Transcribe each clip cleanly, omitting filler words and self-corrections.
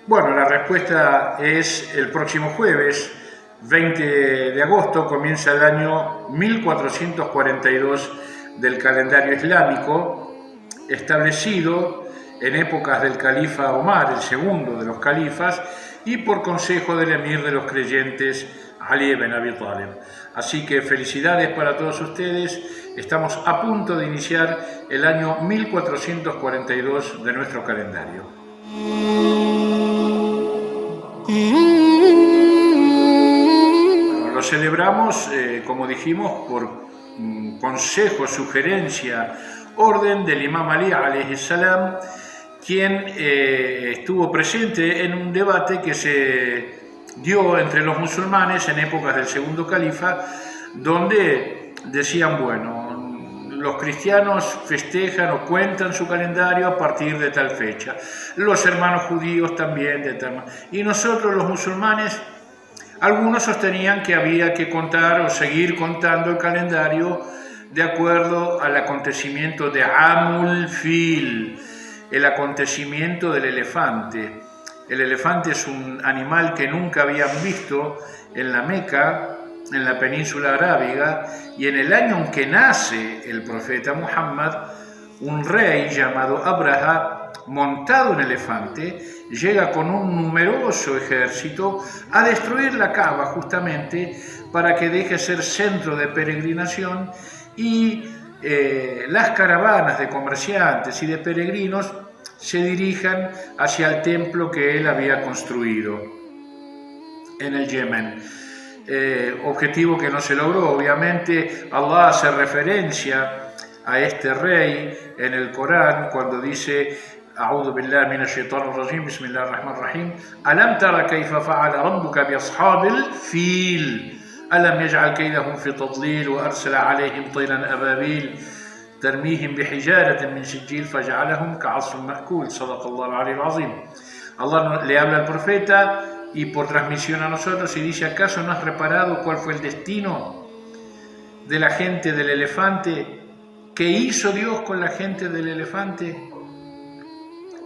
Bueno, la respuesta es el próximo jueves, 20 de agosto, comienza el año 1442 del calendario islámico, establecido en épocas del califa Omar, el segundo de los califas, y por consejo del emir de los creyentes, Ali ibn Abi Talib. Así que felicidades para todos ustedes, estamos a punto de iniciar el año 1442 de nuestro calendario. Bueno, lo celebramos, como dijimos, por consejo, sugerencia, orden del Imam Ali alayhi salam, quien estuvo presente en un debate que se dio entre los musulmanes en épocas del segundo califa, donde decían, bueno, los cristianos festejan o cuentan su calendario a partir de tal fecha, los hermanos judíos también de tal, y nosotros los musulmanes, algunos sostenían que había que contar o seguir contando el calendario de acuerdo al acontecimiento de Amul Fil, el acontecimiento del elefante. El elefante es un animal que nunca habían visto en la Meca, en la península arábiga, y en el año en que nace el profeta Muhammad, un rey llamado Abraha, montado en elefante, llega con un numeroso ejército a destruir la Kaaba justamente para que deje ser centro de peregrinación y las caravanas de comerciantes y de peregrinos se dirijan hacia el templo que él había construido en el Yemen. Objetivo que no se logró. Obviamente Allah hace referencia a este rey en el Corán cuando dice: A'udhu billahi minash shaitanir rajim, bismillahir rahmanir rahim, alam tara kayfa fa'ala rabbuka bi ashabil fil alam yaj'al kaydahum fi tadlil wa arsala alayhim tayran ababil ترميهم بحجارة من سجيل فجعلهم كعصف مأكول صدق الله العلي العظيم. Allah le habla al profeta y por transmisión a nosotros y dice: ¿acaso no has reparado cuál fue el destino de la gente del elefante? ¿Qué hizo Dios con la gente del elefante?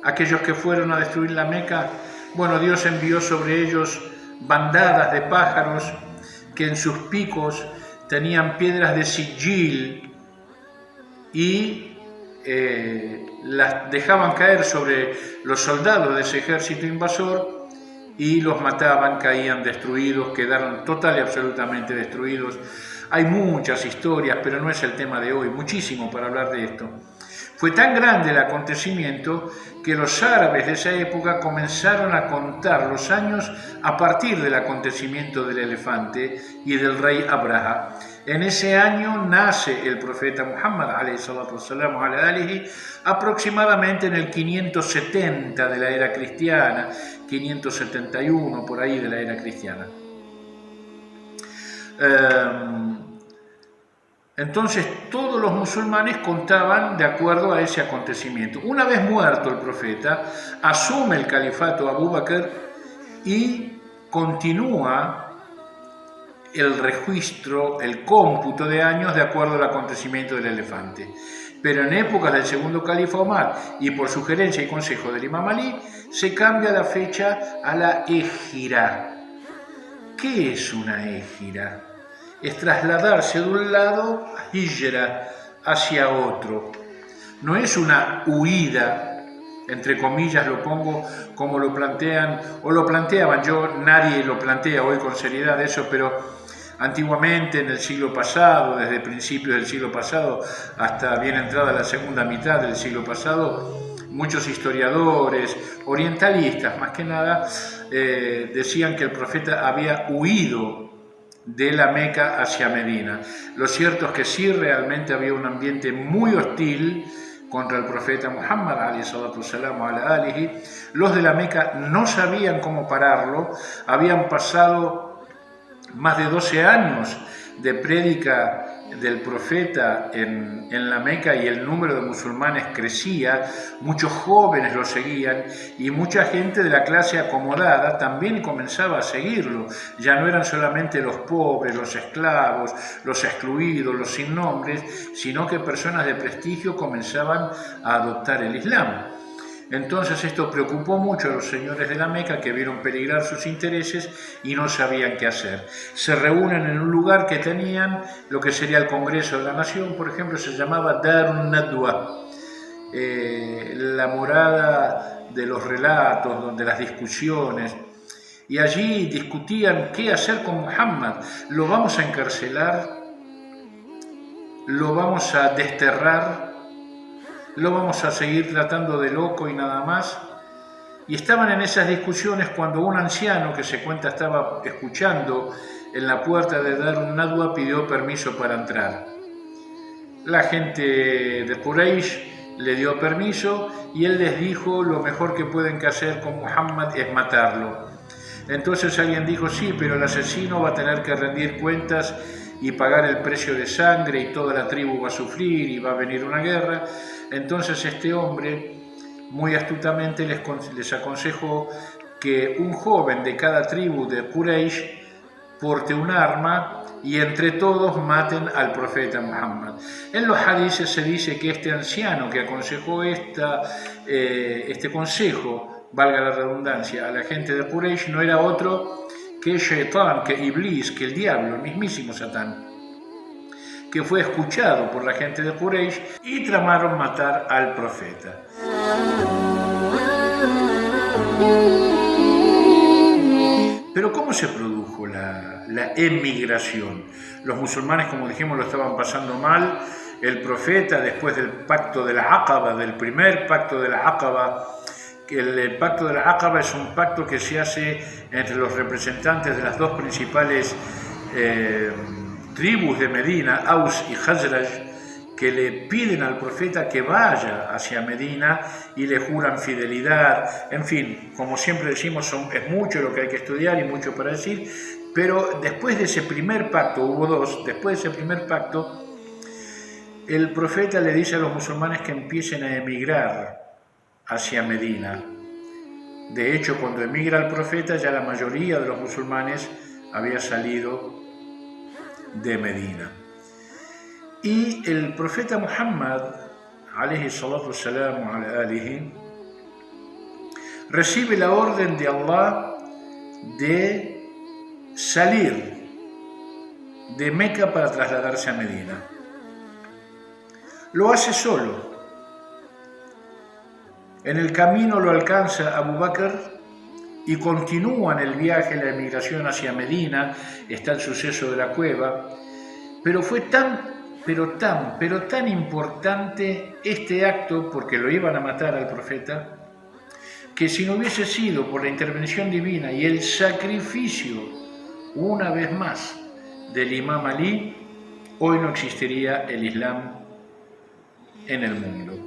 Aquellos que fueron a destruir la Meca, bueno, Dios envió sobre ellos bandadas de pájaros que en sus picos tenían piedras de sigil y las dejaban caer sobre los soldados de ese ejército invasor y los mataban, caían destruidos, quedaron total y absolutamente destruidos. Hay muchas historias, pero no es el tema de hoy, muchísimo para hablar de esto. Fue tan grande el acontecimiento que los árabes de esa época comenzaron a contar los años a partir del acontecimiento del elefante y del rey Abraha. En ese año nace el profeta Muhammad aproximadamente en el 570 de la era cristiana, 571 por ahí de la era cristiana. Entonces todos los musulmanes contaban de acuerdo a ese acontecimiento. Una vez muerto el profeta, asume el califato Abu Bakr y continúa el registro, el cómputo de años de acuerdo al acontecimiento del elefante. Pero en épocas del segundo califa Omar y por sugerencia y consejo del Imam Ali, se cambia la fecha a la égira. ¿Qué es una égira? Es trasladarse de un lado, hijra, hacia otro. No es una huida, entre comillas lo pongo como lo plantean, o lo planteaban, nadie lo plantea hoy con seriedad eso, pero antiguamente en el siglo pasado, desde principios del siglo pasado hasta bien entrada la segunda mitad del siglo pasado, muchos historiadores, orientalistas más que nada, decían que el profeta había huido de la Meca hacia Medina. Lo cierto es que sí, realmente había un ambiente muy hostil contra el profeta Muhammad, los de la Meca no sabían cómo pararlo, habían pasado más de 12 años de prédica del profeta en la Meca, y el número de musulmanes crecía, muchos jóvenes lo seguían y mucha gente de la clase acomodada también comenzaba a seguirlo. Ya no eran solamente los pobres, los esclavos, los excluidos, los sin nombres, sino que personas de prestigio comenzaban a adoptar el Islam. Entonces esto preocupó mucho a los señores de la Meca, que vieron peligrar sus intereses y no sabían qué hacer. Se reúnen en un lugar que tenían, lo que sería el Congreso de la Nación, por ejemplo, se llamaba Darun Nadwa, la morada de los relatos, donde las discusiones, y allí discutían qué hacer con Muhammad. ¿Lo vamos a encarcelar? ¿Lo vamos a desterrar? ¿Lo vamos a seguir tratando de loco y nada más? Y estaban en esas discusiones cuando un anciano, que se cuenta estaba escuchando en la puerta de Darun Nadwa, pidió permiso para entrar. La gente de Quraysh le dio permiso y él les dijo: lo mejor que pueden hacer con Muhammad es matarlo. Entonces alguien dijo: sí, pero el asesino va a tener que rendir cuentas y pagar el precio de sangre, y toda la tribu va a sufrir y va a venir una guerra. Entonces este hombre muy astutamente les aconsejó que un joven de cada tribu de Quraysh porte un arma y entre todos maten al profeta Muhammad. En los hadices se dice que este anciano que aconsejó este consejo, valga la redundancia, a la gente de Quraysh, no era otro que Shaitán, que Iblis, que el diablo, el mismísimo Satán, que fue escuchado por la gente de Quraysh y tramaron matar al profeta. Pero ¿cómo se produjo la emigración? Los musulmanes, como dijimos, lo estaban pasando mal. El profeta, después del pacto de la Aqaba, del primer pacto de la Aqaba, el pacto de la Aqaba es un pacto que se hace entre los representantes de las dos principales tribus de Medina, Aus y Khazraj, que le piden al profeta que vaya hacia Medina y le juran fidelidad. En fin, como siempre decimos, es mucho lo que hay que estudiar y mucho para decir, pero después de ese primer pacto, hubo dos, después de ese primer pacto, el profeta le dice a los musulmanes que empiecen a emigrar hacia Medina. De hecho, cuando emigra el profeta, ya la mayoría de los musulmanes había salido de Medina. Y el profeta Muhammad, alayhi salatu wassalamu ala alihi, recibe la orden de Allah de salir de Meca para trasladarse a Medina. Lo hace solo. En el camino lo alcanza Abu Bakr y continúan el viaje, la emigración hacia Medina. Está el suceso de la cueva, pero fue tan importante este acto, porque lo iban a matar al profeta, que si no hubiese sido por la intervención divina y el sacrificio, una vez más, del Imam Ali, hoy no existiría el Islam en el mundo.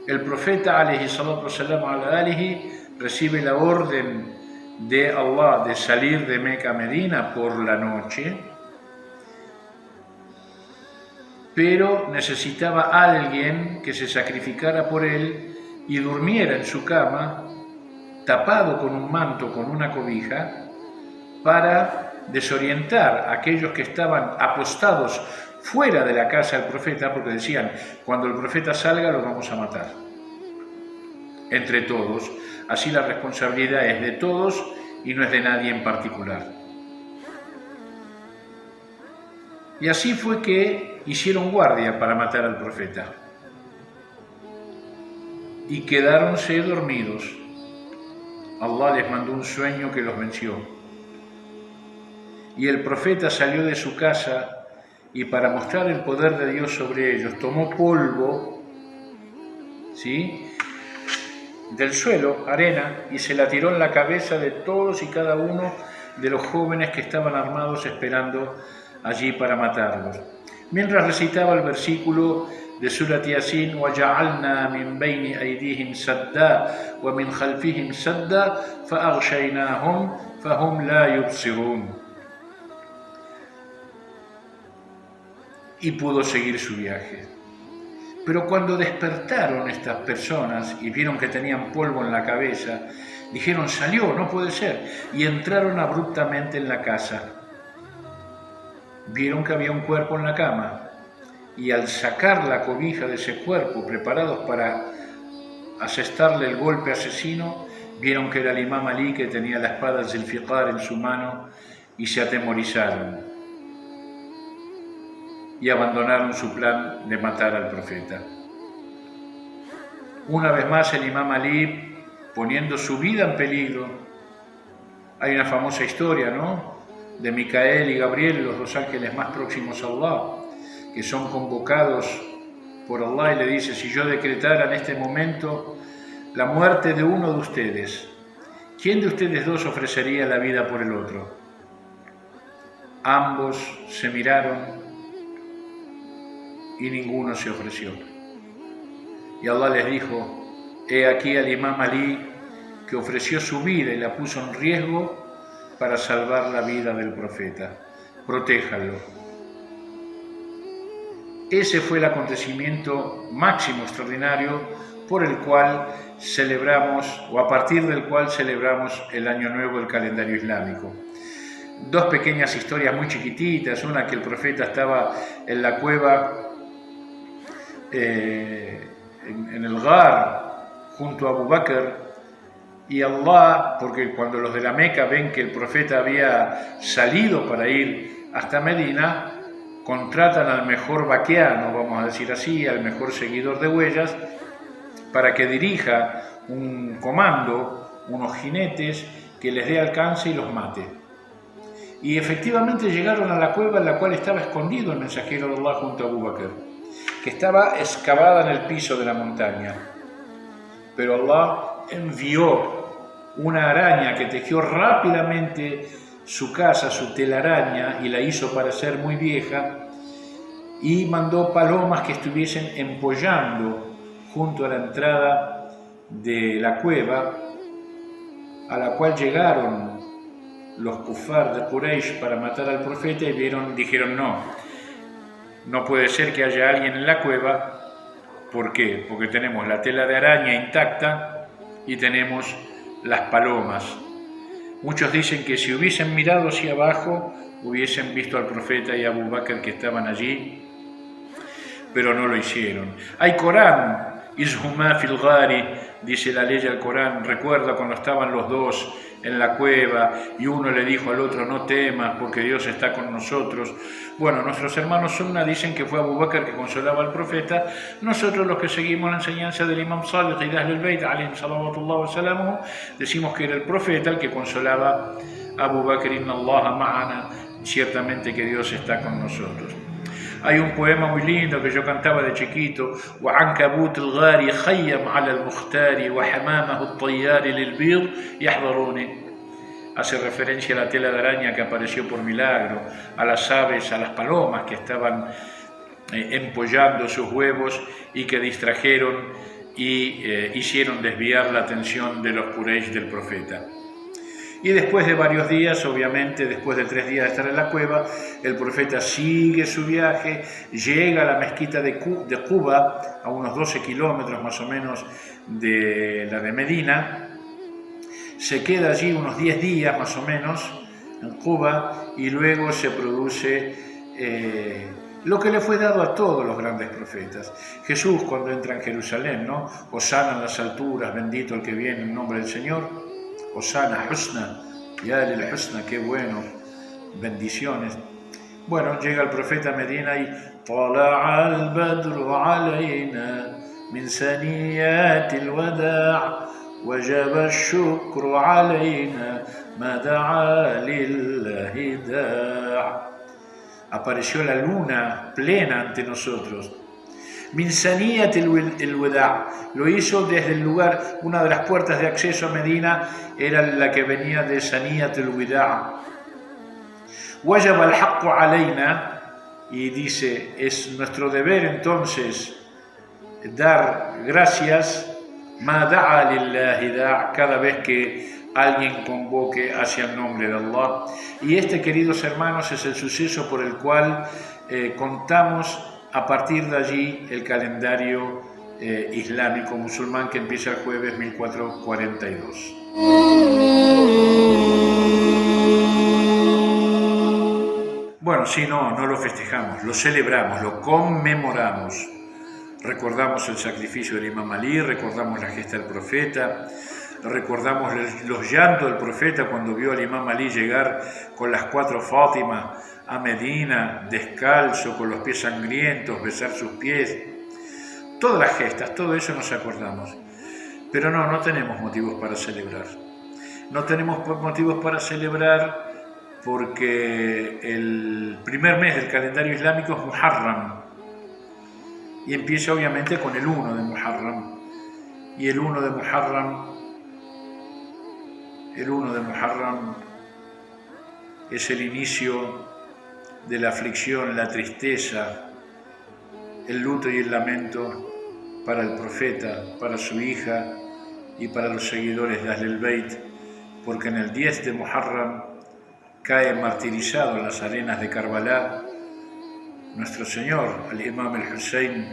El profeta, alayhi salatu wassalamu ala alihi, recibe la orden de Allah de salir de Meca a Medina por la noche, pero necesitaba a alguien que se sacrificara por él y durmiera en su cama, tapado con un manto, con una cobija, para desorientar a aquellos que estaban apostados fuera de la casa del profeta, porque decían: cuando el profeta salga lo vamos a matar. Entre todos, así la responsabilidad es de todos y no es de nadie en particular. Y así fue que hicieron guardia para matar al profeta. Y quedáronse dormidos. Allah les mandó un sueño que los venció. Y el profeta salió de su casa y, para mostrar el poder de Dios sobre ellos, tomó polvo, ¿sí?, del suelo, arena, y se la tiró en la cabeza de todos y cada uno de los jóvenes que estaban armados esperando allí para matarlos. Mientras recitaba el versículo de Surat Yasin: وَجَعَلْنَا مِنْ بَيْنِ أَيْدِيهِمْ سَدًّا وَمِنْ خَلْفِهِمْ سَدًّا فَأَغْشَيْنَاهُمْ فهم لا يبصرون. Y pudo seguir su viaje. Pero cuando despertaron estas personas y vieron que tenían polvo en la cabeza, dijeron: salió, no puede ser, y entraron abruptamente en la casa. Vieron que había un cuerpo en la cama, y al sacar la cobija de ese cuerpo, preparados para asestarle el golpe asesino, vieron que era el imam Ali, que tenía la espada Zulfiqar en su mano, y se atemorizaron y abandonaron su plan de matar al profeta. Una vez más el imam Ali, poniendo su vida en peligro. Hay una famosa historia, ¿no?, de Micael y Gabriel, los dos ángeles más próximos a Allah, que son convocados por Allah y le dice: si yo decretara en este momento la muerte de uno de ustedes, ¿quién de ustedes dos ofrecería la vida por el otro? Ambos se miraron y ninguno se ofreció. Y Allah les dijo: he aquí al imam Ali, que ofreció su vida y la puso en riesgo para salvar la vida del profeta. Protéjanlo. Ese fue el acontecimiento máximo, extraordinario, por el cual celebramos, o a partir del cual celebramos el Año Nuevo del calendario islámico. Dos pequeñas historias muy chiquititas. Una, que el profeta estaba en la cueva, en el Ghar, junto a Abu Bakr, y Allah, porque cuando los de la Meca ven que el profeta había salido para ir hasta Medina, contratan al mejor vaqueano, vamos a decir así, al mejor seguidor de huellas, para que dirija un comando, unos jinetes, que les dé alcance y los mate. Y efectivamente llegaron a la cueva en la cual estaba escondido el mensajero de Allah junto a Abu Bakr, que estaba excavada en el piso de la montaña. Pero Allah envió una araña que tejió rápidamente su casa, su telaraña, y la hizo parecer muy vieja, y mandó palomas que estuviesen empollando junto a la entrada de la cueva, a la cual llegaron los kufar de Quraysh para matar al profeta, y dijeron: no puede ser que haya alguien en la cueva. ¿Por qué? Porque tenemos la tela de araña intacta y tenemos las palomas. Muchos dicen que si hubiesen mirado hacia abajo, hubiesen visto al profeta y a Abu Bakr, que estaban allí, pero no lo hicieron. Hay Corán, Izhuma fil ghari, dice la ley del Corán. Recuerda cuando estaban los dos en la cueva y uno le dijo al otro: no temas, porque Dios está con nosotros. Bueno, nuestros hermanos sunna dicen que fue Abu Bakr que consolaba al profeta. Nosotros, los que seguimos la enseñanza del Imam Salih y de Ahlul Bayt, alayhim salawatullah wa salamuhu, decimos que era el profeta el que consolaba a Abu Bakr: inna Allaha ma'ana, ciertamente que Dios está con nosotros. Hay un poema muy lindo que yo cantaba de chiquito: وعنكبوت الغار خيم على المختار وحمامه الطيار للبيض يحضروني. Hace referencia a la tela de araña que apareció por milagro, a las aves, a las palomas que estaban empollando sus huevos y que distrajeron y hicieron desviar la atención de los Quraysh del profeta. Y después de varios días, obviamente, después de 3 días de estar en la cueva, el profeta sigue su viaje, llega a la mezquita de Quba, a unos 12 kilómetros más o menos de la de Medina. Se queda allí unos 10 días más o menos en Quba, y luego se produce lo que le fue dado a todos los grandes profetas. Jesús, cuando entra en Jerusalén, ¿no? Hosana en las alturas, bendito el que viene en nombre del Señor. Hosana, Husna, ya el Husna, qué bueno, bendiciones. Bueno, llega el profeta a Medina y طلع البدر علينا من ثنيات الوداع وجب الشكر علينا ما دعا لله داع. Apareció la luna plena ante nosotros. Min Saniyat el-Wada', lo hizo desde el lugar, una de las puertas de acceso a Medina era la que venía de Saniyat el-Wada'. Wajab al-haqqu alayna, y dice: es nuestro deber entonces dar gracias, ma da'a lillahi da', cada vez que alguien convoque hacia el nombre de Allah. Y este, queridos hermanos, es el suceso por el cual contamos a partir de allí el calendario islámico musulmán, que empieza el jueves 1442. Bueno, sí, no lo festejamos, lo celebramos, lo conmemoramos. Recordamos el sacrificio del Imam Ali, recordamos la gesta del profeta, recordamos los llantos del profeta cuando vio al Imam Ali llegar con las 4 Fátimas a Medina, descalzo, con los pies sangrientos, besar sus pies. Todas las gestas, todo eso nos acordamos. Pero no tenemos motivos para celebrar. No tenemos motivos para celebrar porque el primer mes del calendario islámico es Muharram. Y empieza obviamente con el 1 de Muharram. Y el 1 de Muharram es el inicio de la aflicción, la tristeza, el luto y el lamento para el profeta, para su hija y para los seguidores de Ahlul Bayt, porque en el 10 de Muharram cae martirizado en las arenas de Karbala nuestro Señor, el Imam al-Hussein,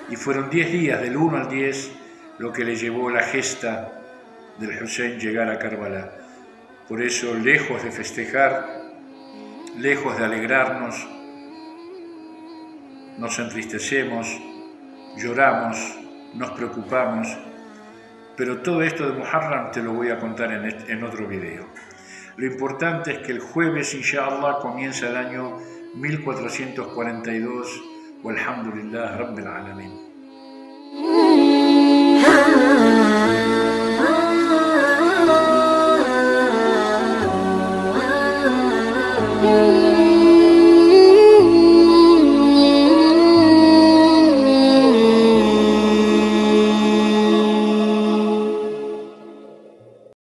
y fueron 10 días, del 1 al 10, lo que le llevó la gesta del Hussein llegar a Karbala. Por eso, lejos de festejar, lejos de alegrarnos, nos entristecemos, lloramos, nos preocupamos, pero todo esto de Muharram te lo voy a contar en otro video. Lo importante es que el jueves, inshallah, comienza el año 1442, walhamdulillah rabbil alamin.